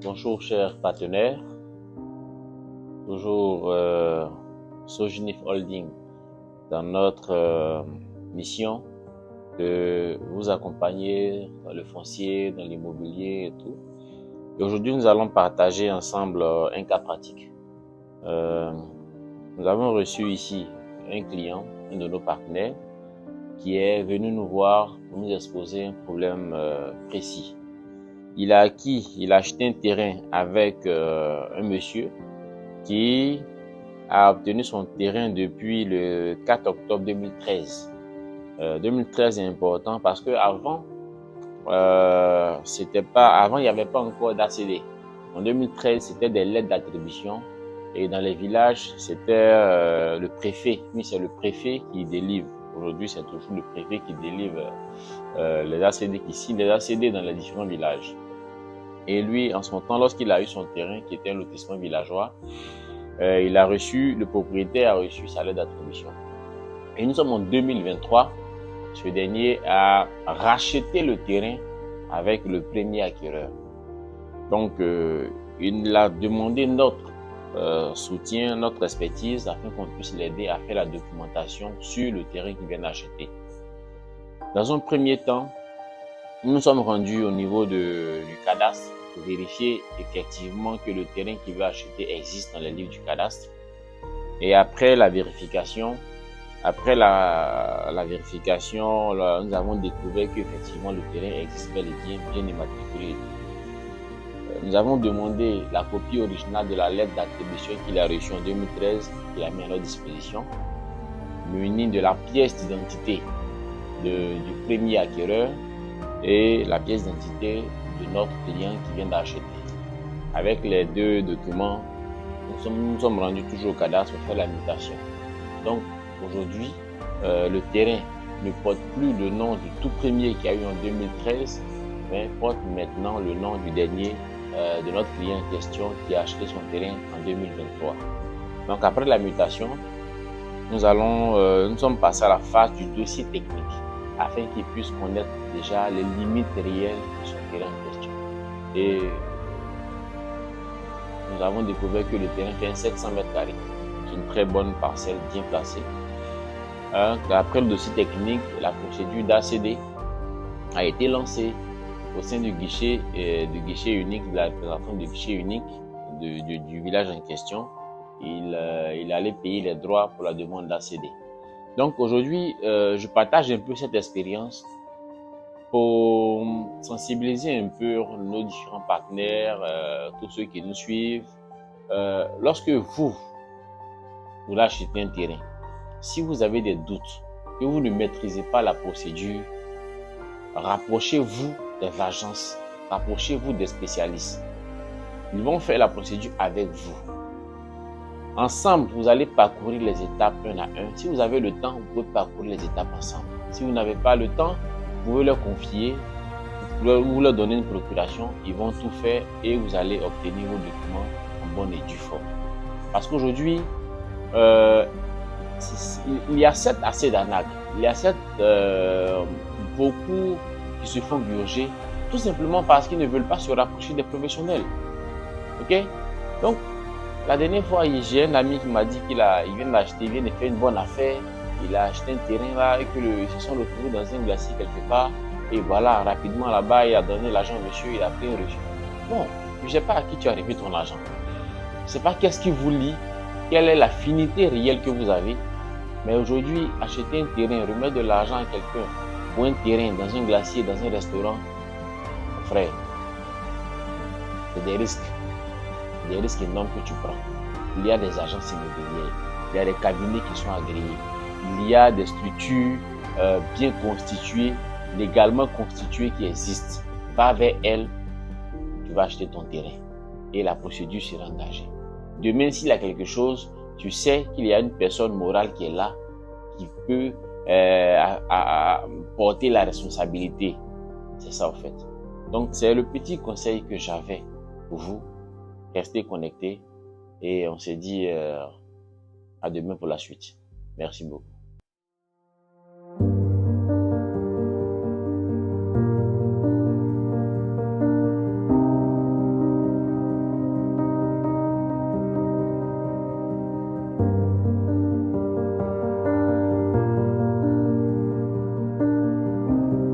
Bonjour chers partenaires, toujours Sojinif Holding dans notre mission de vous accompagner dans le foncier, dans l'immobilier et tout. Et aujourd'hui, nous allons partager ensemble un cas pratique. Nous avons reçu ici un client, un de nos partenaires, qui est venu nous voir pour nous exposer un problème précis. Il a acheté un terrain avec un monsieur qui a obtenu son terrain depuis le 4 octobre 2013. 2013 est important parce que avant, il n'y avait pas encore d'ACD. En 2013, c'était des lettres d'attribution et dans les villages, c'était le préfet. Oui, c'est le préfet qui délivre. Aujourd'hui, c'est toujours le préfet qui délivre les ACD, qui signe les ACD dans les différents villages. Et lui, en son temps, lorsqu'il a eu son terrain, qui était un lotissement villageois, le propriétaire a reçu sa lettre d'attribution. Et nous sommes en 2023. Ce dernier a racheté le terrain avec le premier acquéreur. Donc, il a demandé notre soutien, notre expertise, afin qu'on puisse l'aider à faire la documentation sur le terrain qu'il vient d'acheter. Dans un premier temps, nous nous sommes rendus au niveau du cadastre pour vérifier effectivement que le terrain qu'il veut acheter existe dans les livres du cadastre. Et après la vérification, nous avons découvert qu'effectivement le terrain existe bel et bien immatriculé. Nous avons demandé la copie originale de la lettre d'attribution qu'il a reçue en 2013, qu'il a mis à notre disposition, munie de la pièce d'identité du premier acquéreur et la pièce d'identité de notre client qui vient d'acheter. Avec les deux documents, nous sommes rendus toujours au cadastre pour faire la mutation. Donc aujourd'hui, le terrain ne porte plus le nom du tout premier qu'il y a eu en 2013, mais porte maintenant le nom du dernier de notre client en question qui a acheté son terrain en 2023. Donc après la mutation, nous sommes passés à la phase du dossier technique afin qu'il puisse connaître déjà les limites réelles de son terrain en question. Et nous avons découvert que le terrain fait 700 mètres carrés. C'est une très bonne parcelle bien placée. Après le dossier technique, la procédure d'ACD a été lancée au sein du guichet unique, de la représentation du guichet unique du village en question. Il allait payer les droits pour la demande d'ACD. Donc aujourd'hui, je partage un peu cette expérience pour sensibiliser un peu nos différents partenaires, tous ceux qui nous suivent. Lorsque vous achetez un terrain, si vous avez des doutes, que vous ne maîtrisez pas la procédure, rapprochez-vous des agences, rapprochez-vous des spécialistes. Ils vont faire la procédure avec vous. Ensemble, vous allez parcourir les étapes un à un. Si vous avez le temps, vous pouvez parcourir les étapes ensemble. Si vous n'avez pas le temps, vous pouvez leur confier, vous leur donner une procuration, ils vont tout faire et vous allez obtenir vos documents en bonne et due forme. Parce qu'aujourd'hui, il y a certes assez d'arnaques, il y a certes beaucoup qui se font purger, tout simplement parce qu'ils ne veulent pas se rapprocher des professionnels. Ok? Donc, la dernière fois, j'ai un ami qui m'a dit qu'il vient d'acheter, il vient de faire une bonne affaire, il a acheté un terrain là et qu'ils se sont retrouvés dans un glacier quelque part. Et voilà, rapidement là-bas, il a donné l'argent au monsieur, il a pris un reçu. Bon, je ne sais pas à qui tu as remis ton argent. Je ne sais pas qu'est-ce qui vous lie, quelle est la finité réelle que vous avez. Mais aujourd'hui, acheter un terrain, remettre de l'argent à quelqu'un pour un terrain dans un glacier, dans un restaurant, mon frère, c'est des risques énormes que tu prends. Il y a des agences immobilières, il y a des cabinets qui sont agréés, il y a des structures bien constituées, légalement constituées qui existent. Va vers elles, tu vas acheter ton terrain et la procédure sera engagée. Demain, s'il y a quelque chose, tu sais qu'il y a une personne morale qui est là, qui peut porter la responsabilité. C'est ça en fait. Donc, c'est le petit conseil que j'avais pour vous. Restez connectés et on se dit à demain pour la suite. Merci beaucoup.